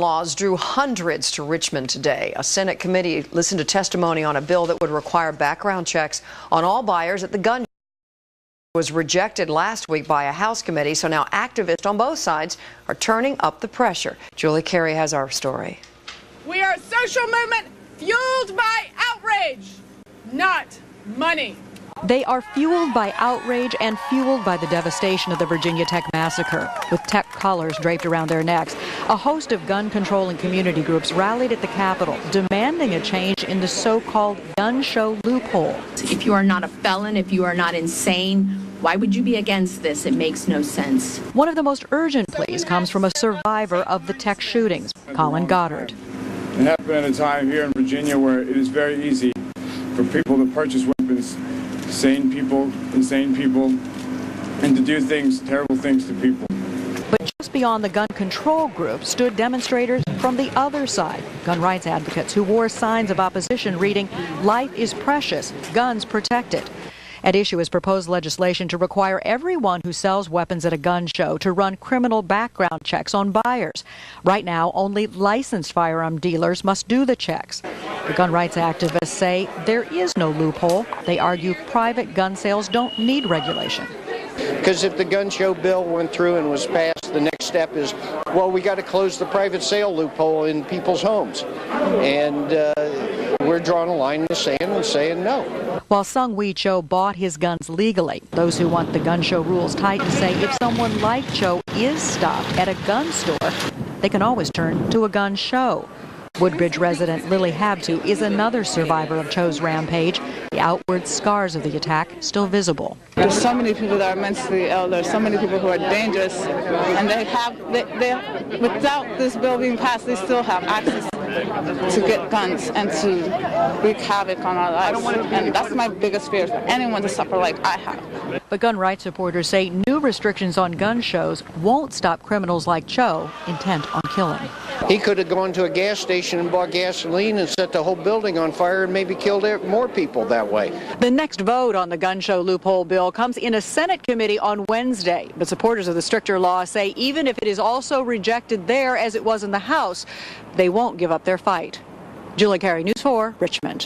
laws drew hundreds to Richmond today. A Senate committee listened to testimony on a bill that would require background checks on all buyers at the gun show. It was rejected last week by a House committee, so now activists on both sides are turning up the pressure. Julie Carey has our story. We are a social movement fueled by outrage, not money. They are fueled by outrage and fueled by the devastation of the Virginia Tech massacre. With tech collars draped around their necks, a host of gun control and community groups rallied at the Capitol, demanding a change in the so-called gun show loophole. If you are not a felon, if you are not insane, why would you be against this? It makes no sense. One of the most urgent pleas comes from a survivor of the tech shootings, Colin Goddard. It happened at a time here in Virginia where it is very easy for people to purchase weapons, insane people, and to do things, terrible things to people. But just beyond the gun control group stood demonstrators from the other side, gun rights advocates who wore signs of opposition reading, "Life is precious, guns protected." At issue is proposed legislation to require everyone who sells weapons at a gun show to run criminal background checks on buyers. Right now, only licensed firearm dealers must do the checks. The gun rights activists say there is no loophole. They argue private gun sales don't need regulation. Because if the gun show bill went through and was passed, the next step is, well, we got to close the private sale loophole in people's homes. And we're drawing a line in the sand and saying no. While Sung Wee Cho bought his guns legally, those who want the gun show rules tightened say if someone like Cho is stopped at a gun store, they can always turn to a gun show. Woodbridge resident Lily Habtu is another survivor of Cho's rampage. The outward scars of the attack still visible. There's so many people that are mentally ill. There's so many people who are dangerous, and they without this bill being passed, they still have access to get guns and to wreak havoc on our lives. And that's my biggest fear, for anyone to suffer like I have. But gun rights supporters say new restrictions on gun shows won't stop criminals like Cho intent on killing. He could have gone to a gas station and bought gasoline and set the whole building on fire and maybe killed more people that way. The next vote on the gun show loophole bill comes in a Senate committee on Wednesday. But supporters of the stricter law say even if it is also rejected there as it was in the House, they won't give up their fight. Julie Carey, News 4, Richmond.